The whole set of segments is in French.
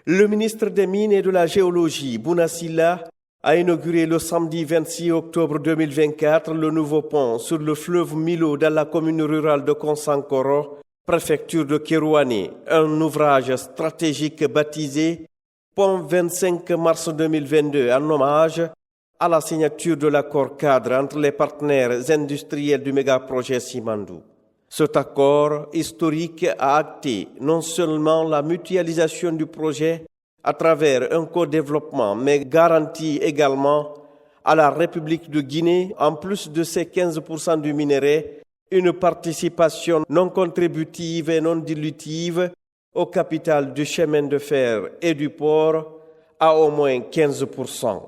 Le ministre des Mines et de la Géologie, Bouna Sylla, a inauguré le samedi 26 octobre 2024 le nouveau pont sur le fleuve Milo dans la commune rurale de Konsankoro, préfecture de Kérouané, un ouvrage stratégique baptisé Pont 25 mars 2022 en hommage à la signature de l'accord cadre entre les partenaires industriels du méga-projet Simandou. Cet accord historique a acté non seulement la mutualisation du projet à travers un co-développement, mais garantit également à la République de Guinée, en plus de ses 15% du minerai, une participation non contributive et non dilutive au capital du chemin de fer et du port à au moins 15%.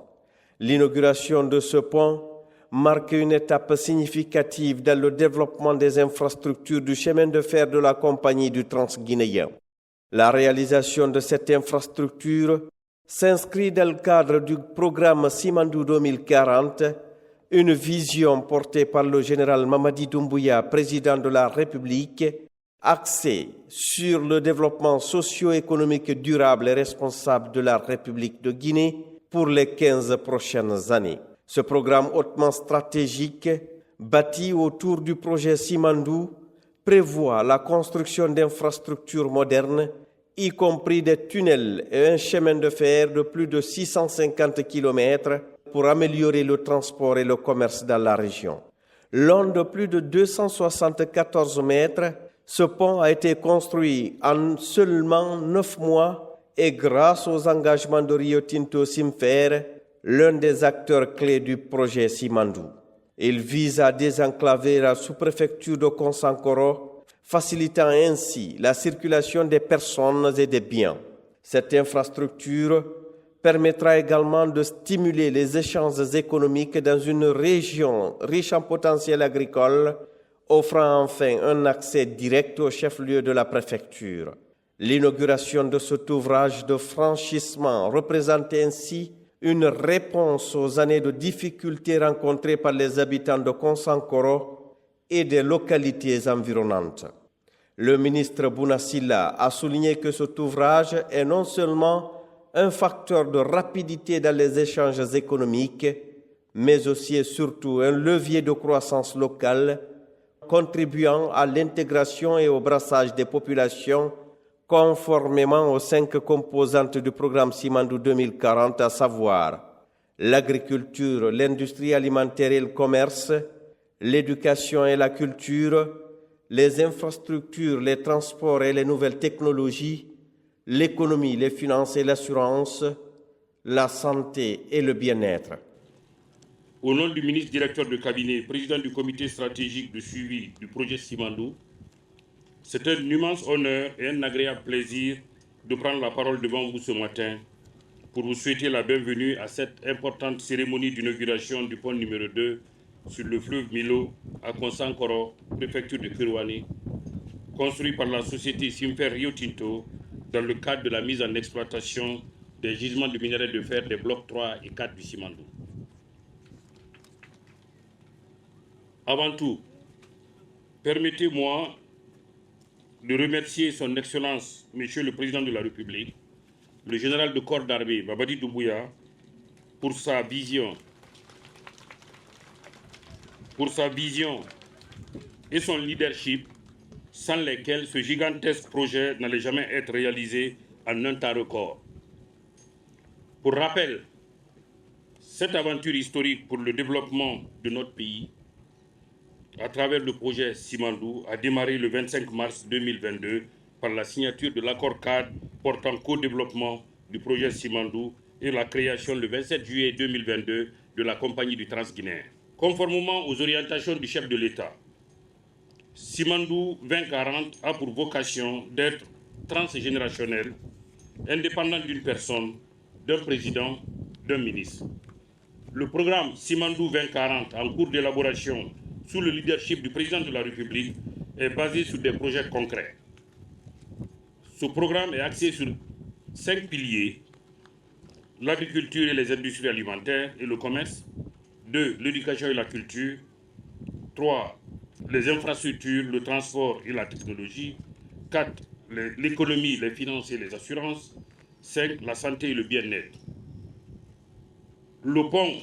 L'inauguration de ce pont marque une étape significative dans le développement des infrastructures du chemin de fer de la compagnie du Transguinéen. La réalisation de cette infrastructure s'inscrit dans le cadre du programme Simandou 2040, une vision portée par le général Mamadi Doumbouya, président de la République, axée sur le développement socio-économique durable et responsable de la République de Guinée pour les 15 prochaines années. Ce programme hautement stratégique, bâti autour du projet Simandou, prévoit la construction d'infrastructures modernes, y compris des tunnels et un chemin de fer de plus de 650 km pour améliorer le transport et le commerce dans la région. Long de plus de 274 mètres, ce pont a été construit en seulement 9 mois et grâce aux engagements de Rio Tinto Simfer, l'un des acteurs clés du projet Simandou. Il vise à désenclaver la sous-préfecture de Konsankoro, facilitant ainsi la circulation des personnes et des biens. Cette infrastructure permettra également de stimuler les échanges économiques dans une région riche en potentiel agricole, offrant enfin un accès direct au chef-lieu de la préfecture. L'inauguration de cet ouvrage de franchissement représente ainsi une réponse aux années de difficultés rencontrées par les habitants de Konsankoro et des localités environnantes. Le ministre Bouna Sylla a souligné que cet ouvrage est non seulement un facteur de rapidité dans les échanges économiques, mais aussi et surtout un levier de croissance locale, contribuant à l'intégration et au brassage des populations conformément aux 5 composantes du programme Simandou 2040, à savoir l'agriculture, l'industrie alimentaire et le commerce, l'éducation et la culture, les infrastructures, les transports et les nouvelles technologies, l'économie, les finances et l'assurance, la santé et le bien-être. Au nom du ministre directeur de cabinet, président du comité stratégique de suivi du projet Simandou, c'est un immense honneur et un agréable plaisir de prendre la parole devant vous ce matin pour vous souhaiter la bienvenue à cette importante cérémonie d'inauguration du pont numéro 2 sur le fleuve Milo à Konsankoro, préfecture de Kérouané, construit par la société Simfer Rio Tinto dans le cadre de la mise en exploitation des gisements de minerais de fer des blocs 3 et 4 du Simandou. Avant tout, permettez-moi de remercier son Excellence, Monsieur le Président de la République, le général de corps d'armée, Mamadi Doumbouya, pour sa vision et son leadership, sans lesquels ce gigantesque projet n'allait jamais être réalisé en un temps record. Pour rappel, cette aventure historique pour le développement de notre pays, à travers le projet Simandou, a démarré le 25 mars 2022 par la signature de l'accord cadre portant co-développement du projet Simandou et la création le 27 juillet 2022 de la compagnie du Transguinéen. Conformément aux orientations du chef de l'État, Simandou 2040 a pour vocation d'être transgénérationnel, indépendant d'une personne, d'un président, d'un ministre. Le programme Simandou 2040, en cours d'élaboration sous le leadership du président de la République, est basé sur des projets concrets. Ce programme est axé sur 5 piliers: l'agriculture et les industries alimentaires et le commerce, 2. L'éducation et la culture, 3. Les infrastructures, le transport et la technologie, 4. L'économie, les finances et les assurances, 5. La santé et le bien-être. Le pont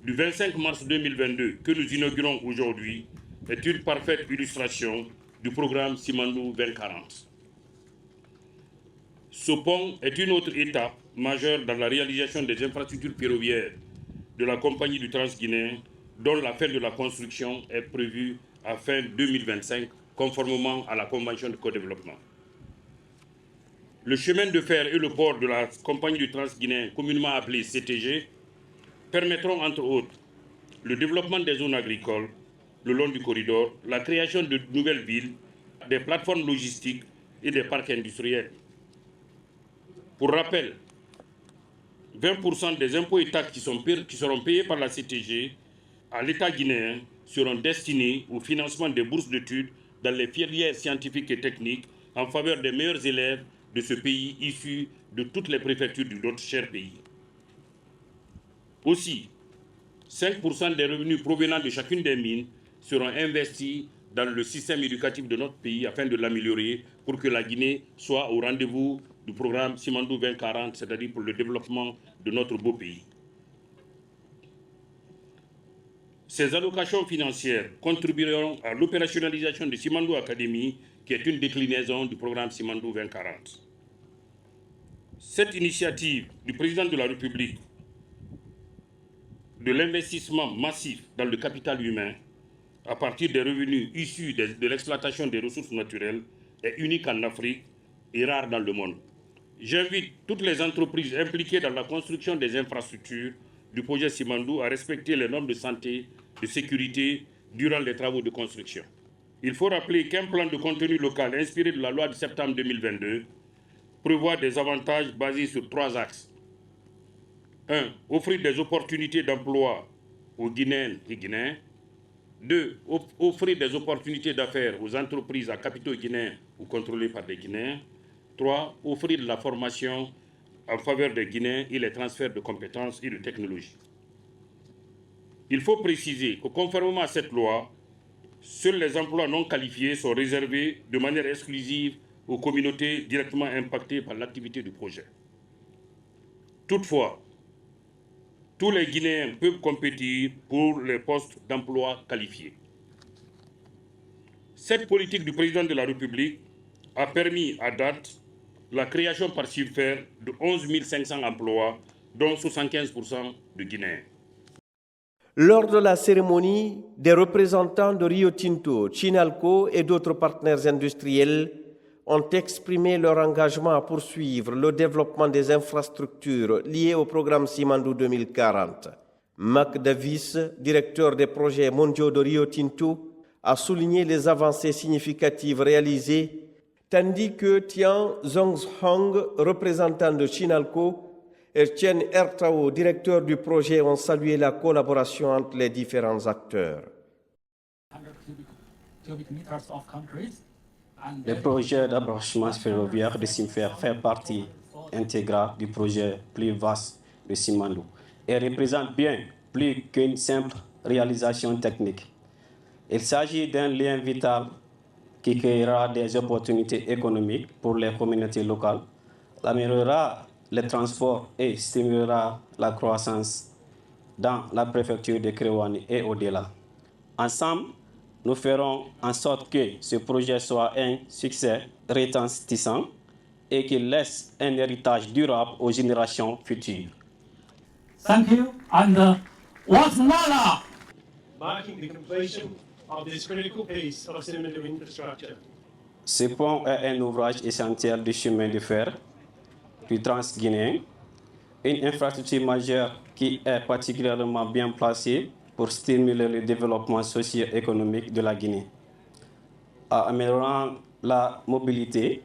du 25 mars 2022 que nous inaugurons aujourd'hui est une parfaite illustration du programme Simandou 2040. Ce pont est une autre étape majeure dans la réalisation des infrastructures ferroviaires de la Compagnie du Transguinéen, dont la fin de la construction est prévue à fin 2025, conformément à la Convention de co-développement. Le chemin de fer et le port de la Compagnie du Transguinéen, communément appelé CTG, permettront entre autres le développement des zones agricoles le long du corridor, la création de nouvelles villes, des plateformes logistiques et des parcs industriels. Pour rappel, 20% des impôts et taxes qui seront payés par la CTG à l'État guinéen seront destinés au financement des bourses d'études dans les filières scientifiques et techniques en faveur des meilleurs élèves de ce pays issus de toutes les préfectures de notre cher pays. Aussi, 5% des revenus provenant de chacune des mines seront investis dans le système éducatif de notre pays afin de l'améliorer pour que la Guinée soit au rendez-vous du programme Simandou 2040, c'est-à-dire pour le développement de notre beau pays. Ces allocations financières contribueront à l'opérationnalisation de Simandou Academy, qui est une déclinaison du programme Simandou 2040. Cette initiative du président de la République de l'investissement massif dans le capital humain à partir des revenus issus de l'exploitation des ressources naturelles est unique en Afrique et rare dans le monde. J'invite toutes les entreprises impliquées dans la construction des infrastructures du projet Simandou à respecter les normes de santé, de sécurité durant les travaux de construction. Il faut rappeler qu'un plan de contenu local inspiré de la loi de septembre 2022 prévoit des avantages basés sur 3 axes. 1. Offrir des opportunités d'emploi aux Guinéennes et Guinéens. 2. Offrir des opportunités d'affaires aux entreprises à capitaux guinéens ou contrôlées par des Guinéens. 3. Offrir de la formation en faveur des Guinéens et les transferts de compétences et de technologies. Il faut préciser que conformément à cette loi, seuls les emplois non qualifiés sont réservés de manière exclusive aux communautés directement impactées par l'activité du projet. Toutefois, tous les Guinéens peuvent compétir pour les postes d'emploi qualifiés. Cette politique du président de la République a permis à date la création par chiffre d'affaires de 11 500 emplois, dont 75% de Guinéens. Lors de la cérémonie, des représentants de Rio Tinto, Chinalco et d'autres partenaires industriels ont exprimé leur engagement à poursuivre le développement des infrastructures liées au programme Simandou 2040. Mac Davis, directeur des projets mondiaux de Rio Tinto, a souligné les avancées significatives réalisées, tandis que Tian Zhonghong, représentant de Chinalco, et Chen Ertao, directeur du projet, ont salué la collaboration entre les différents acteurs. Le projet d'abranchement ferroviaire de Simfer fait partie intégrante du projet plus vaste de Simandou et représente bien plus qu'une simple réalisation technique. Il s'agit d'un lien vital qui créera des opportunités économiques pour les communautés locales, améliorera les transports et stimulera la croissance dans la préfecture de Kréouani et au-delà. Ensemble, nous ferons en sorte que ce projet soit un succès retentissant et qu'il laisse un héritage durable aux générations futures. Thank you. And what's Nala? Marking the completion of this critical piece of Simandou infrastructure. Ce pont est un ouvrage essentiel du chemin de fer du Transguinéen, une infrastructure majeure qui est particulièrement bien placée pour stimuler le développement socio-économique de la Guinée, en améliorant la mobilité,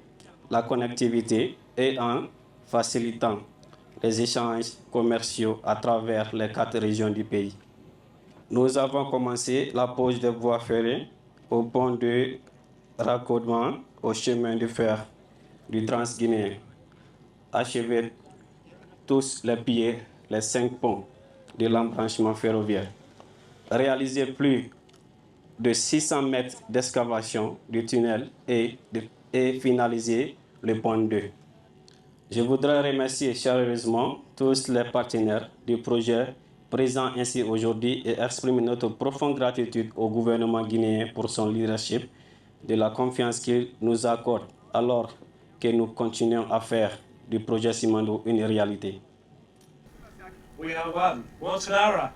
la connectivité et en facilitant les échanges commerciaux à travers les 4 régions du pays. Nous avons commencé la pose de voies ferrées au pont de raccordement au chemin de fer du Transguinéen, achevé tous les pieds, les 5 ponts de l'embranchement ferroviaire, réalisé plus de 600 mètres d'excavation du tunnel et finalisé le pont 2. Je voudrais remercier chaleureusement tous les partenaires du projet présents ainsi aujourd'hui et exprimer notre profonde gratitude au gouvernement guinéen pour son leadership, de la confiance qu'il nous accorde alors que nous continuons à faire du projet Simandou une réalité. We are one. What's Lara?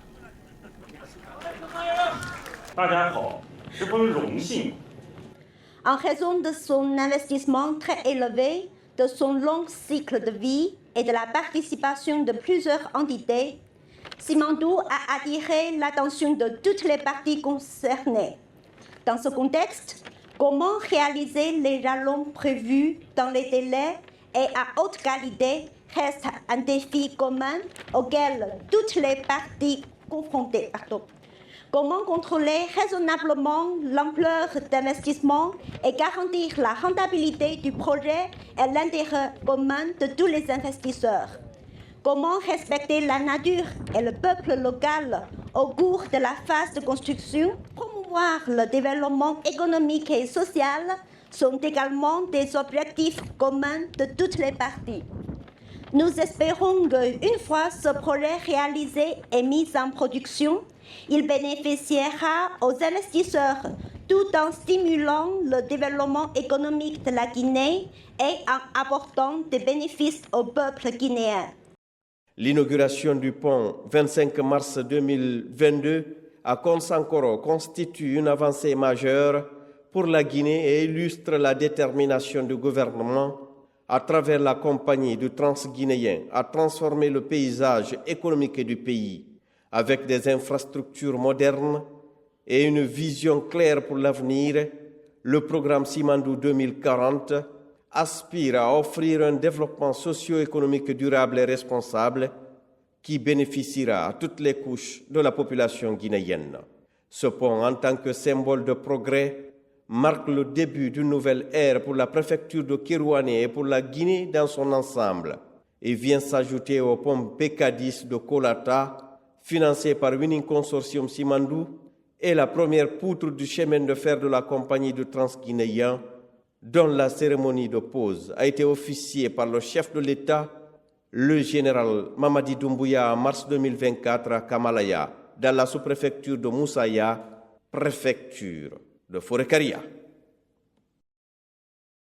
大家好，十分荣幸 En raison de son investissement très élevé, de son long cycle de vie et de la participation de plusieurs entités, Simandou a attiré l'attention de toutes les parties concernées. Dans ce contexte, comment réaliser les jalons prévus dans les délais et à haute qualité reste un défi commun auquel toutes les parties confrontées. Comment contrôler raisonnablement l'ampleur d'investissement et garantir la rentabilité du projet et l'intérêt commun de tous les investisseurs? Comment respecter la nature et le peuple local au cours de la phase de construction? Promouvoir le développement économique et social sont également des objectifs communs de toutes les parties. Nous espérons qu'une fois ce projet réalisé et mis en production, il bénéficiera aux investisseurs tout en stimulant le développement économique de la Guinée et en apportant des bénéfices au peuple guinéen. L'inauguration du pont 25 mars 2022 à Konsankoro constitue une avancée majeure pour la Guinée et illustre la détermination du gouvernement à travers la compagnie du Transguinéen à transformer le paysage économique du pays avec des infrastructures modernes et une vision claire pour l'avenir. Le programme Simandou 2040 aspire à offrir un développement socio-économique durable et responsable qui bénéficiera à toutes les couches de la population guinéenne. Ce pont, en tant que symbole de progrès, marque le début d'une nouvelle ère pour la préfecture de Kirouané et pour la Guinée dans son ensemble et vient s'ajouter au pont PK10 de Kolata, financé par Winning Consortium Simandou, et la première poutre du chemin de fer de la compagnie du Transguinéen, dont la cérémonie de pose a été officiée par le chef de l'État, le général Mamadi Doumbouya, en mars 2024 à Kamalaya, dans la sous-préfecture de Moussaya, préfecture de Forêt-Karia.